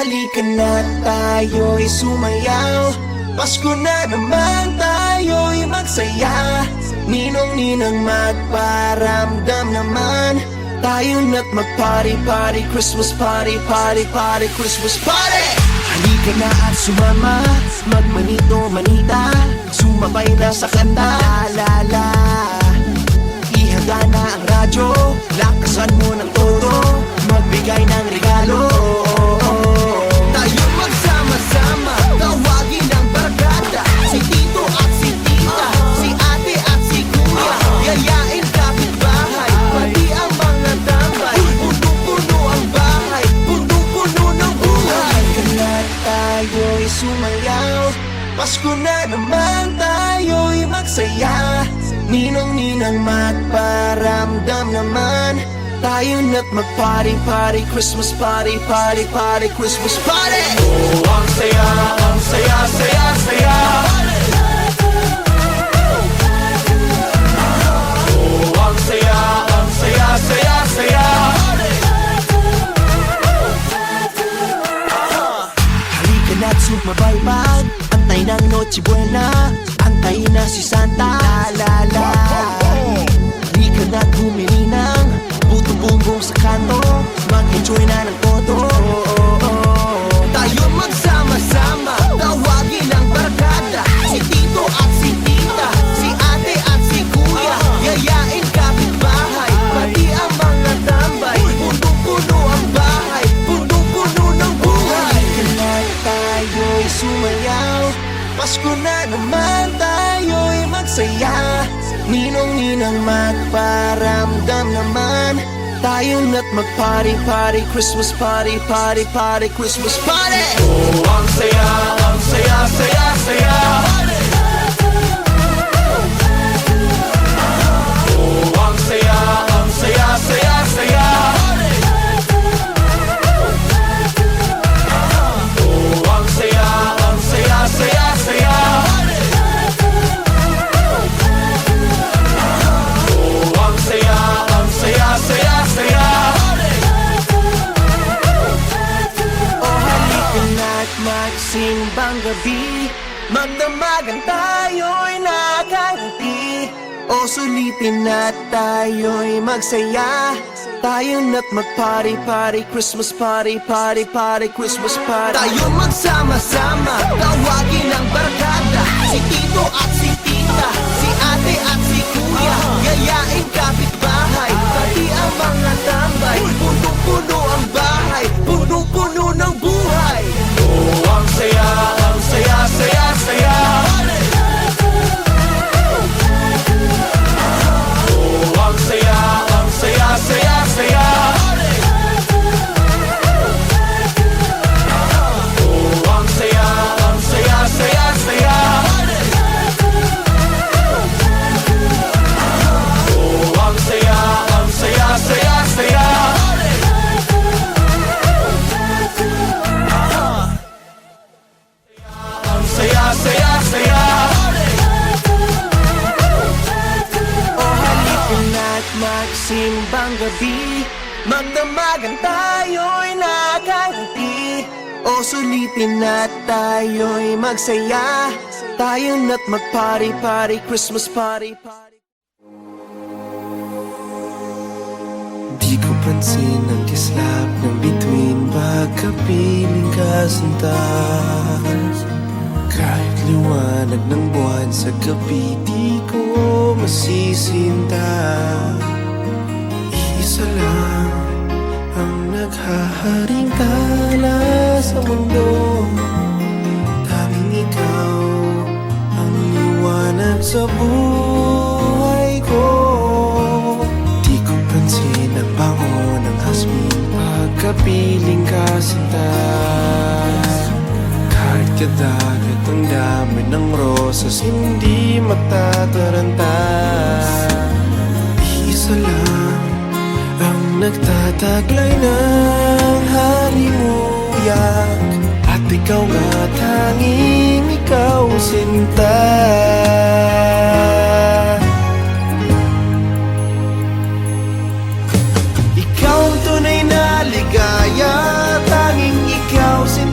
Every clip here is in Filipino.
halika na tayo'y sumayaw. Pasko na naman, tayo'y magsaya. Ninong-ninang magparamdam naman. Tayo na't mag-party, party, Christmas party, party, party, Christmas party. Halika na at sumama, magmanito, manita, sumabay na sa kanta, la la la. Ihanda na ang radyo, lakasan mo ng todo, magbigay ng regalo. Tayo magsama-sama, tawagin ang barkada, si Tito at si Tita, si Ate at si Kuya, yayain kapitbahay, pati ang mga tambay. Punong-puno ang bahay, punong-puno ng buhay. Kaya tayo'y sumayaw, Pasko na naman, tayo'y magsaya. Ninong-ninang magparamdam naman. Tayo na't mag-party, party, Christmas party, party, party, Christmas party. Oh, ang saya, saya, saya. Oh, ang saya, saya, saya. Halika na't sumabay-bay, antay ng Noche Buena, antay na si Santa, la la. Halika na't bumili ng buto-bumbong sa kanto, mag-enjoy na ng todo. Tayo magsama-sama, tawagin ang barkada, si Tito at si Tita, si Ate at si Kuya, yayain kapitbahay, pati ang mga tambay. Punong-puno ang bahay, punong-puno ng buhay. Kaya tayo'y sumayaw, Pasko na naman, tayo'y magsaya. Ninong-ninang magparamdam naman. Tayo na't mag-party, party, Christmas party, party, party, Christmas party. Oh, ang saya, saya, saya. Oh, ang saya, saya, saya. Oh, ang saya, saya, saya. Saya, saya. Oh, halika na't magsimbang gabi, magdamagan tayo'y nakangiti. O sulitin na tayo'y magsaya. Tayo na't mag-party, party, Christmas party, party, party, Christmas party. Tayo magsama-sama, tawagin ang barkada, si Tito at si Tita, si Ate at si Kuya, yayain kapitbahay, pati ang mga tambay. Punong-puno ang bahay, punong-puno ng buhay. Oh, ang saya, saya, saya. Oh, ang saya, saya, saya. Oh, ang saya, saya, saya. Oh, ang saya, saya, saya. Saya, saya. Oh, halika na't magsimbang gabi, magdamagan tayo'y nakangiti. O sulitin na tayo'y magsaya. Tayo na't mag-party, party, Christmas party, party. Di ko pansin ang kislap ng bituin, pagkapiling kasinta. Kahit liwanag ng buwan sa gabi, di ko masisinta. Isa lang ang naghaharing tala sa mundo, tanging ikaw ang liwanag sa buhay ko. Di ko pansin ang bango ng hasmin, pagkapiling kasinta. Kahit kadagat ang dami ng rosas, hindi matataranta. Isa lang ang nagtataglay ng halimuyak, at ikaw nga tanging ikaw, sinta. Ikaw ang tunay na ligaya, tanging ikaw, sinta.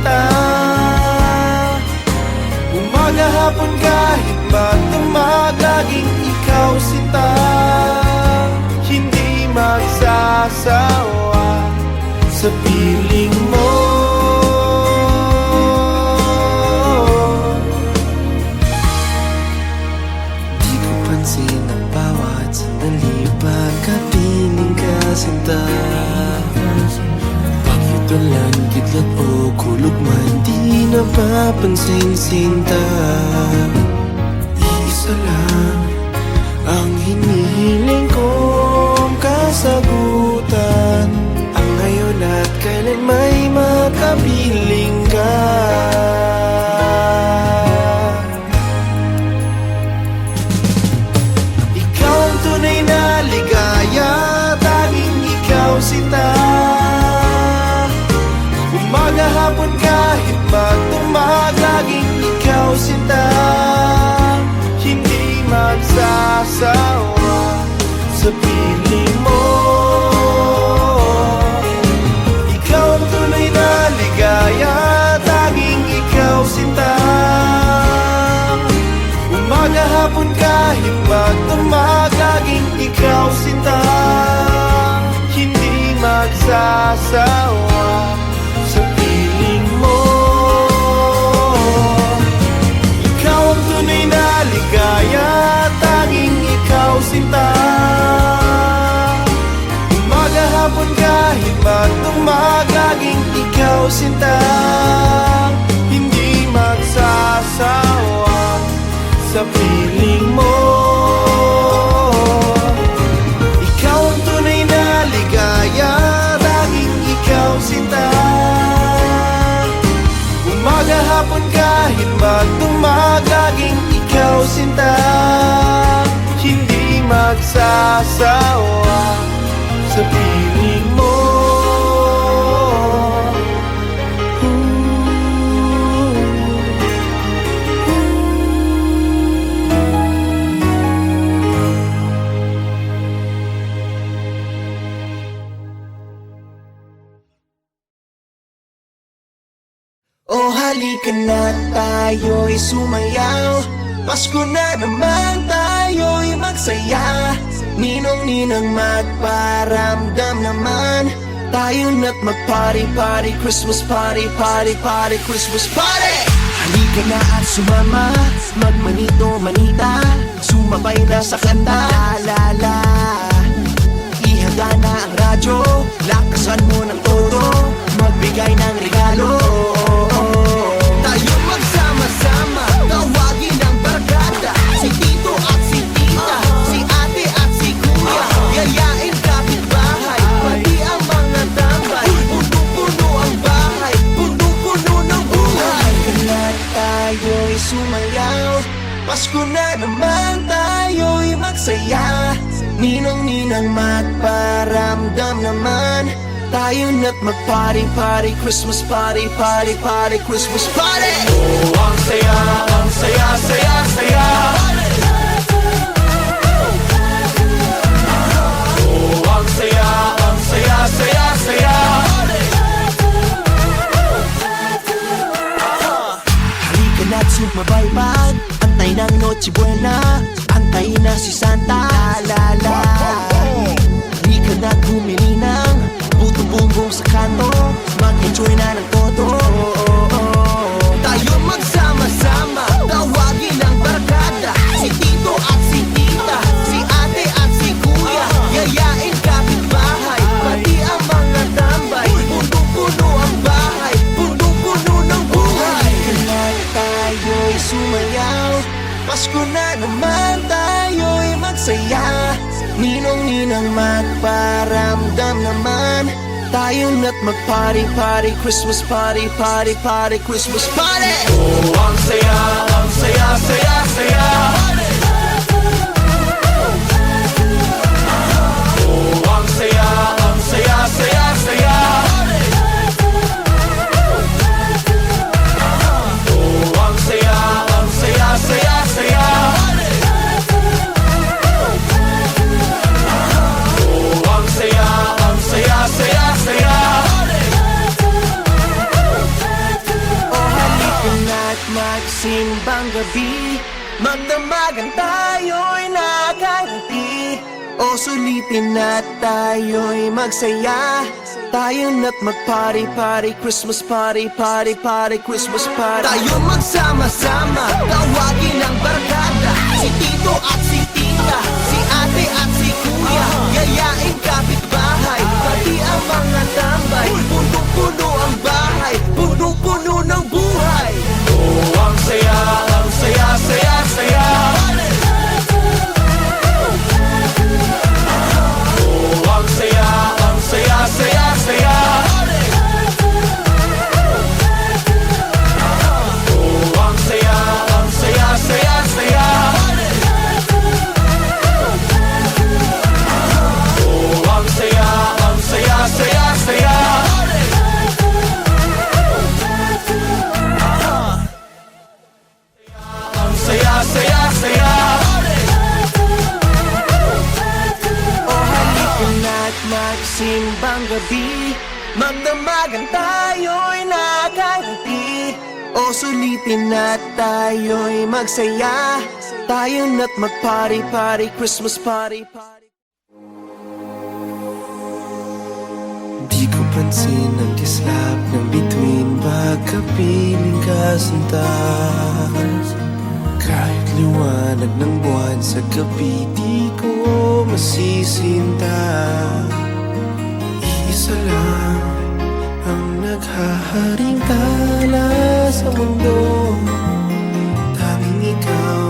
Balan, kidlat o kulog man, di napapansin sinta. Iisa lang ang hinihiling kong kasagutan, ang ngayon at kailan may makapiling ka. Ikaw ang tunay na ligaya, tanging ikaw sinta. Umaga, hapon, kahit magdamag, laging ikaw sinta. Hindi magsasawa sa piling mo. Ikaw ang tunay na ligaya, tanging ikaw sinta. Umaga, hapon, kahit magdamag, laging ikaw sinta. Hindi magsasawa sa piling mo. Ikaw ang tunay na ligaya, tanging ikaw sinta. Umaga, hapon, kahit magdamag, laging ikaw sinta. Hindi magsasawa sa piling mo. Ikaw ang tunay na ligaya, tanging ikaw sinta. Umaga, hapon, kahit magdamag, laging ikaw sinta. Hindi magsasawa sa piling mo. Oh, halika na tayo'y sumayaw. Pasko na naman, tayo'y magsaya. Ninong-ninang magparamdam naman. Tayo na't mag-party-party, Christmas party, party-party, Christmas party. Halika na at sumama, magmanito-manita, sumabay na sa kanta, la-la-la. Ihanda na ang radyo, lakasan mo ng todo, magbigay ng regalo. Tayo magsama-sama, tawagin ang barkada, si Tito at si Tita, si Ate at si Kuya, yayain kapitbahay, pati ang mga tambay. Puno-puno ang bahay, puno-puno ng buhay. Lahat tayo'y sumayaw, Pasko na naman, tayo'y magsaya. Ninong-ninang magparamdam naman, tayo na't mag-party-party, Christmas party, party-party, Christmas party. Oh, ang saya, ang saya, saya, saya. Oh, ang saya, ang saya, saya, saya. Halika na't sumabaybay, antay ng Noche Buena, antay na si Santa, la-la. Halika na't bumili ng buto-bumbong sa kanto, mag-enjoy na ng todo. Tayo magsama-sama, tawagin ang barkada, si Tito at si Tita, si Ate at si Kuya, yayain kapitbahay, pati ang mga tambay. Puno-puno ang bahay, puno-puno ng buhay. Lahat tayo'y sumayaw, Pasko na naman, tayo'y magsaya. Ninong-ninang magparamdam naman, tayo na't mag-party-party, Christmas party, party-party, Christmas party. Oh, ang saya, ang saya, saya, saya. Oh, ang saya, ang saya, saya, saya. Oh, ang saya, ang saya, saya, saya. Saya, saya. Oh, halika na't magsimbang gabi, magdamagan tayo'y nakangiti. O sulitin na tayo'y magsaya, tayo na't mag-party-party, Christmas party, party-party, Christmas party. Tayo magsama-sama, tawagin ang barkada, si Tito at si Tita, si Ate at si Kuya, yayain kapitbahay, pati ang mga tambay. punong-puno ang bahay, punong-puno ng buhay. Oh, ang saya, saya, saya. Oh, ang saya, saya, saya. Oh, ang saya, saya, saya. Oh, ang saya, saya, saya. Saya, saya, saya. O halika na't magsimbang gabi, magdamagan tayo'y nakangiti. O sulitin na tayo'y magsaya, tayo na't mag-party, Christmas party. Di ko pansin ang kislap ng bituin, pagkapiling kasinta. Kahit liwanag ng buwan sa gabi, di ko masisinta. Isa lang ang naghaharing tala sa mundo, tanging ikaw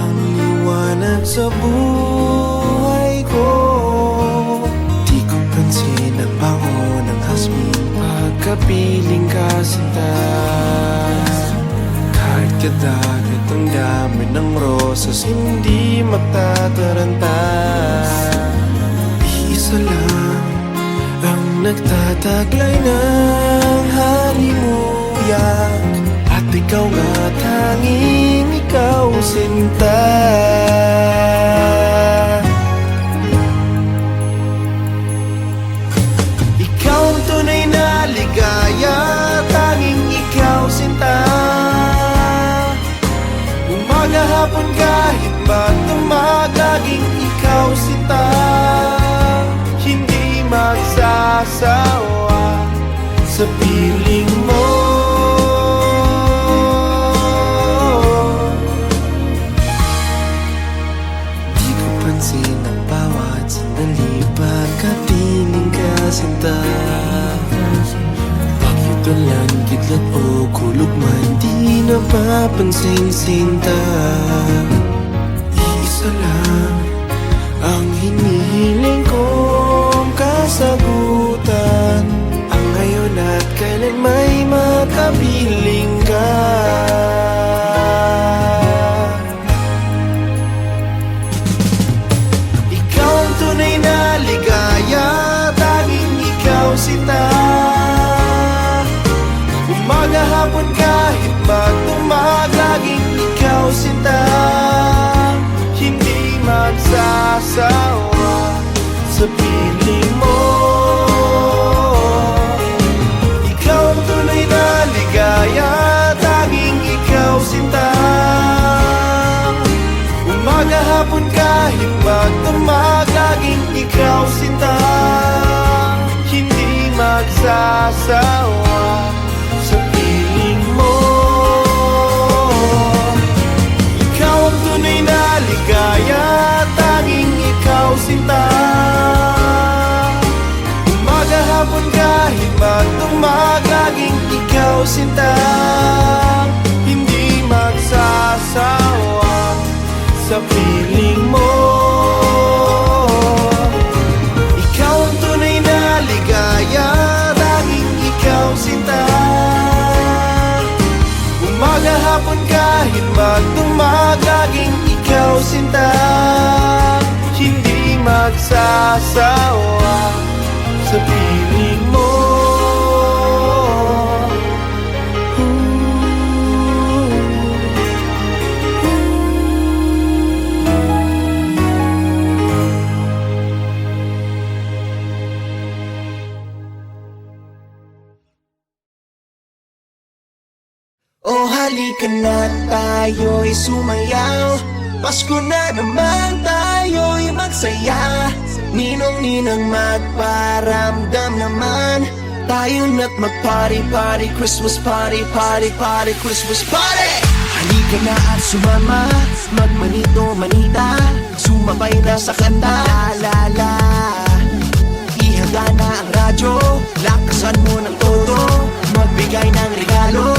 ang liwanag sa buhay ko. Di ko pansin ang bango ng hasmin, pagkapiling kasinta. Kahit kadagat ang dami ng rosas, hindi magtataranta. Isa lang ang nagtataglay ng halimuyak, at ikaw nga, tanging ikaw, sinta. Ikaw ang tunay na ligaya, tanging ikaw, sinta. Umaga, hapon, kahit magdamag, laging ikaw, sinta. Hindi magsasawa sa piling mo. Di ko pansin ang bawat sandali, pagkapiling ka, sinta. Pakiulan, kidlat o kulog man, di napapansin, sinta. Isa lang ang hinihiling kong kasagutan, ang ngayon at kailan may makapiling ka. Ikaw ang tunay na ligaya, tanging ikaw, sinta. Umaga, hapon, kahit magdamag, laging ikaw, sinta. Hindi magsasawa sa piling mo. Ikaw ang tunay na ligaya, tanging ikaw, sinta. Umaga, hapon, kahit magdamag, laging ikaw, sinta. Hindi magsasawa sa piling mo. Ikaw ang tunay na ligaya, tanging ikaw, sinta. Umaga, hapon, kahit magdamag, laging ikaw, sinta. Hindi magsasawa sa piling mo. Ikaw ang tunay na ligaya, tanging ikaw, sinta. Umaga, hapon, kahit magdamag, laging ikaw, sinta. Hindi magsasawa sa piling mo. O halika na tayo'y sumayaw, Pasko na naman, tayo'y magsaya. Ninong-ninang magparamdam naman, tayo na't mag-party, Christmas party, Christmas party. Halika na at sumama, magmanito, manita, sumabay na sa kanta. La la la, gumagana ang radyo, lakasan mo ng todo, magbigay ng regalo.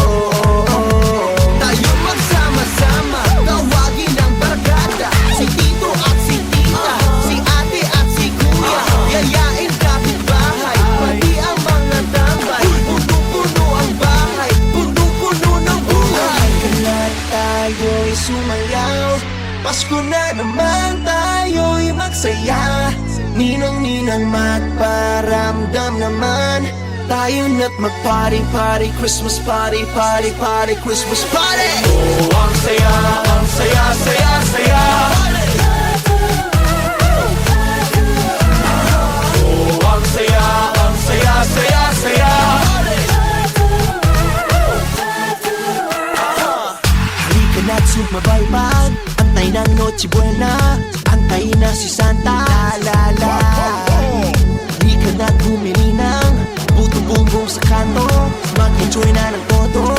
Tayo magsama-sama, tawagin ang barkada, si tito at si tita, si ate at si kuya, yayain kapitbahay, pati ang mga tambay. Punong-puno ang bahay, punong-puno ng buhay. Kalat tayo'y sumayaw, Pasko na naman tayo'y magsaya. Ninong-ninang magparamdam naman, tayo na't mag-party, party, Christmas party, party, party, Christmas party. Oh, ang saya, ang saya, saya, saya. Oh, ang saya, ang saya, saya, saya. Halika na't sumabaybay, antay ng Noche Buena, antay na si Santa, la la la. Halika na't bumili ng putong bumbong sa kanto, mag-enjoy na ng todo.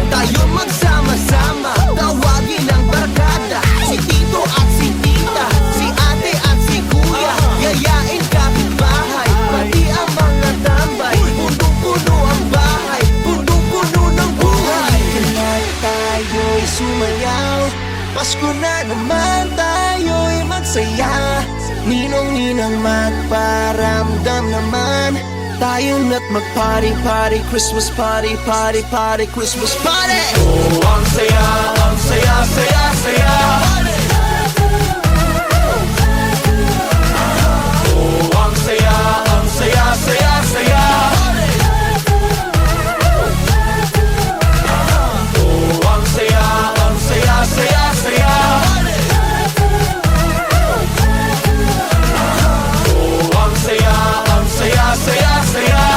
Tayo magsama-sama, tawagin ang barkada, si tito at si tita, si ate at si kuya, yayain kapitbahay, pati ang mga tambay. Punong-puno ang bahay, punong-puno ng buhay. Kalat tayo'y sumayaw, Pasko na naman tayo'y magsaya. Ninong-ninang magparamdam naman, tayo na't mag-party, party, Christmas party, party, party, Christmas party. Oh, ang saya, saya, saya. Oh, ang saya, saya, saya. Oh, ang saya, saya, saya. Oh, ang saya, saya, saya.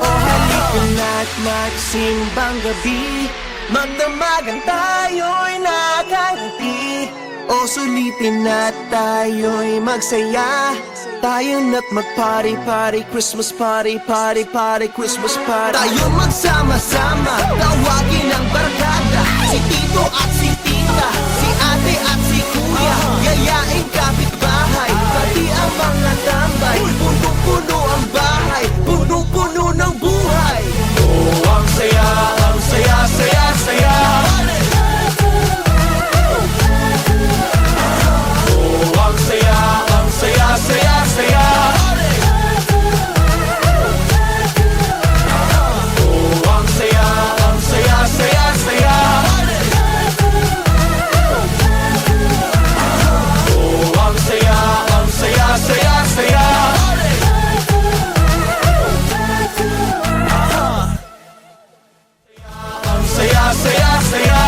O halika na't magsimbang gabi, magdamagan tayo'y nakangiti. O sulitin na tayo'y magsaya, tayo na't mag-party, party, Christmas party, party, party, Christmas party. Tayo magsama-sama, tawagin ang barkada, si tito at si tita, si ate at si kuya, yayain kapitbahay, pati ang mga tambay. Punong-puno ang bahay, punong-puno ng buhay. Oh, ang saya, saya, saya. Oh, ang saya, saya, saya. Oh, ang saya, saya, saya. Oh, ang saya, saya, saya. Ang saya, saya.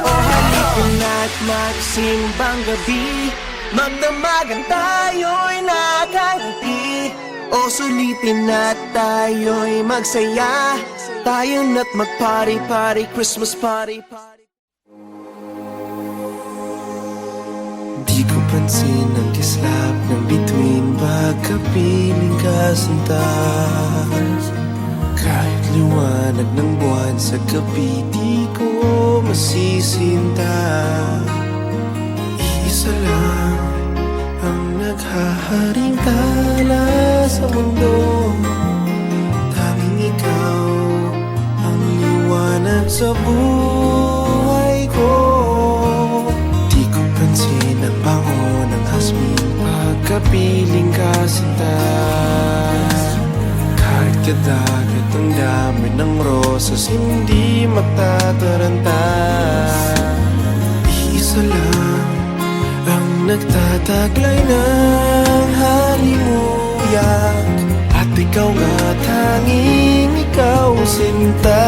O halika na't magsimbang gabi, magdamagan tayo'y nakangiti. O sulitin na tayo'y magsaya, tayo na't mag-party, party, Christmas party, party. Di ko pansin ang kislap ng bituin, pagkapiling kasintas. Kahit liwanag ng buwan sa gabi, di ko masisinta. Iisa lang ang naghaharing tala sa mundo, tanging ikaw ang liwanag sa buhay ko. Di ko pansin ang bango ng hasmin, pagkapiling kasintas. Kahit kadagat ang dami ng rosas, hindi matataranta. Isa lang ang nagtataglay ng halimuyak, at ikaw nga, tanging ikaw, sinta.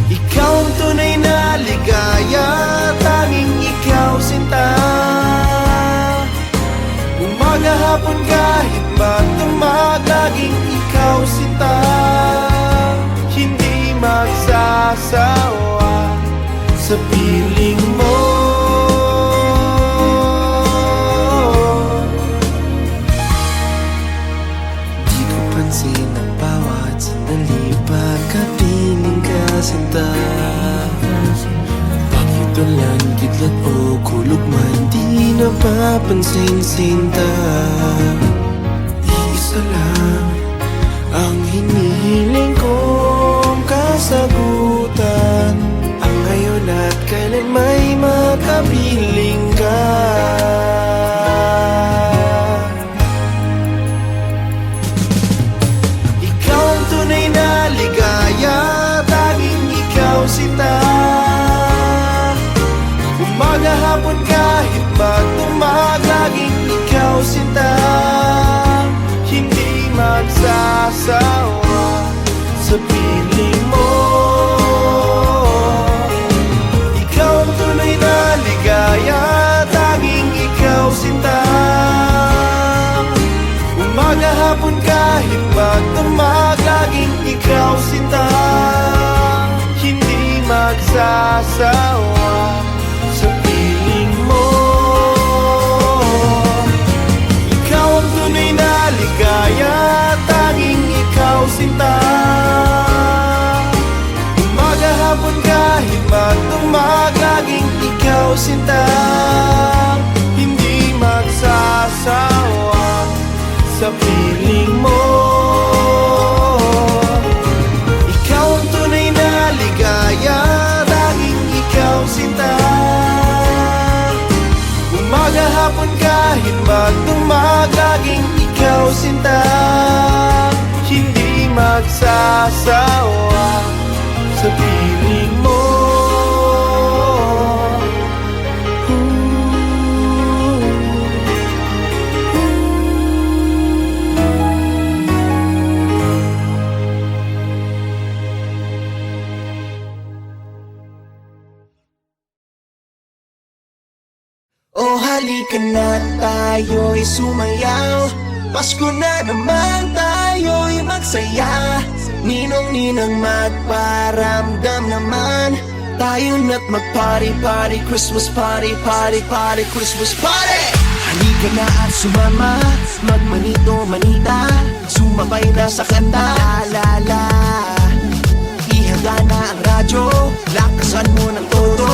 Ikaw ang tunay na ligaya, tanging ikaw, sinta. Umaga, hapon, kahit magdamag, laging ikaw, sinta. Hindi magsasawa sa piling mo. Di ko pansin ang bawat sandali pa napansin sinta. Iisa lang ang hinihiling kong kasagutan. Ang ngayon at kailan may makapiling ka. Ikaw ang tunay na ligaya, tanging ikaw sinta. Umaga, hapon, kahit magdamag, laging ikaw sinta. Hindi magsasawa sa piling mo. Ikaw ang tunay na ligaya, tanging ikaw sinta. Umaga, hapon, kahit magdamag, laging ikaw sinta. Hindi magsasawa sa piling mo. Ikaw ang tunay na ligaya, tanging ikaw sinta. Umaga, hapon, kahit magdamag, laging ikaw sinta. Hindi magsasawa sa piling mo. Ikaw ang tunay na ligaya, tanging ikaw sinta. Umaga, hapon, kahit magdamag, laging ikaw sinta. Hindi magsasawa sa piling mo. Oh, halika na tayo'y sumayaw. Pasko na naman, tayo'y magsaya. Ninong-ninang magparamdam naman. Tayo na't mag-party-party, Christmas party, party-party, Christmas party. Halika na at sumama, magmanito-manita, sumabay na sa kanta, la-la-la. Ihanda na ang radyo, lakasan mo ng todo,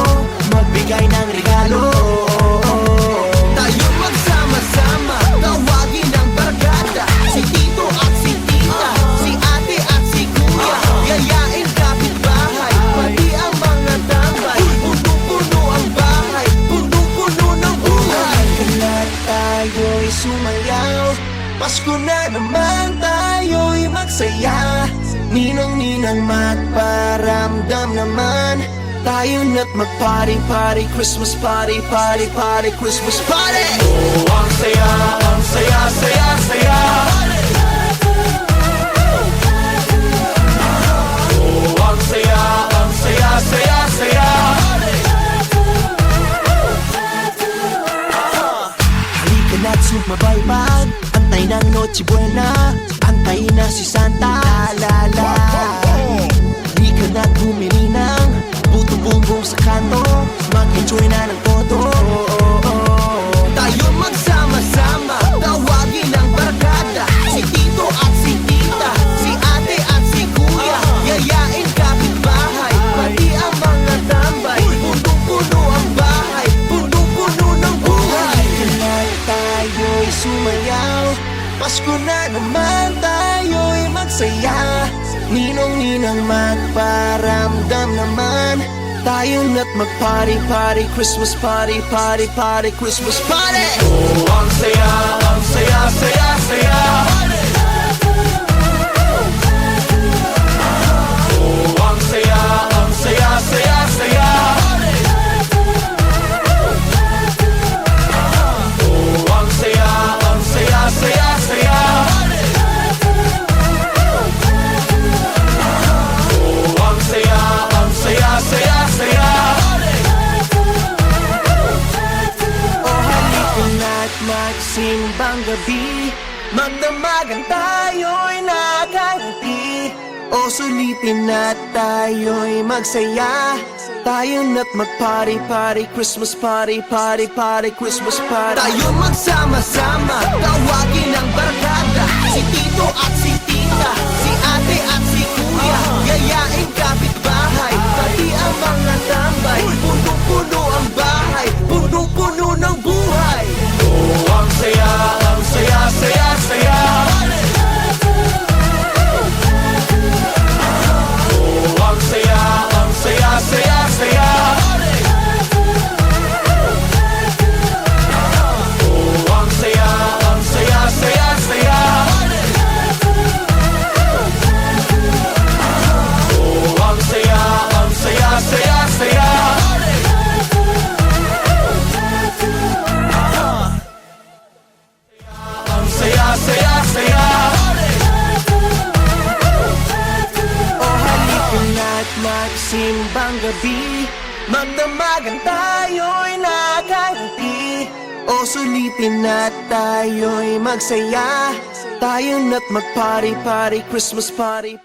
magbigay ng regalo. Tayo magsama-sama, tawagin ang barkada, si Tito at si Tita, si Ate at si Kuya, yayain kapitbahay, pati ang mga tambay. Punong-puno ang bahay, punong-puno ng buhay. Kaya tayo'y sumayaw, Pasko na naman, tayo'y magsaya. Ninong-ninang magparamdam naman, tayo na't mag-party-party, Christmas party, party-party, Christmas party. Oh, ang saya, ang saya, saya, saya. Oh, ang saya, ang saya, saya, saya. Halika na't sumabaybag, antay ng Noche Buena, antay na si Santa, la-la-la. Halika na't bumili ng buto-bumbong sa kanto, mag-enjoy na ng todo. Tayo magsama-sama, tawagin ang barkada, si Tito at si Tita, si Ate at si Kuya, yayain kapitbahay, pati ang mga tambay. Punong-puno ang bahay, punong-puno ng buhay. Kaya tayo'y sumayaw, Pasko na naman, tayo'y magsaya. Ninong-ninang magparamdam naman, tayo na't mag-party-party, Christmas party, party-party, Christmas party. Oh, ang saya, saya, saya. Oh, ang saya, saya, saya. Oh, ang saya, saya, saya. Oh, ang saya, saya, saya. O halika na't magsimbang gabi, magdamagan tayo'y nakangiti. O sulitin na tayo'y magsaya, tayo na't mag-party-party, Christmas party, party-party, Christmas party. Tayo magsama-sama, tawagin ang barkada, si Tito at si Tita, si Ate at si Kuya, yayain kapitbahay, pati ang mga tambay. Punong-puno ang bahay, punong-puno ng buhay. nagsimbang gabi, magdamagan tayo'y nakangiti. O sulitin na tayo'y magsaya, tayo na't mag-party-party, Christmas party.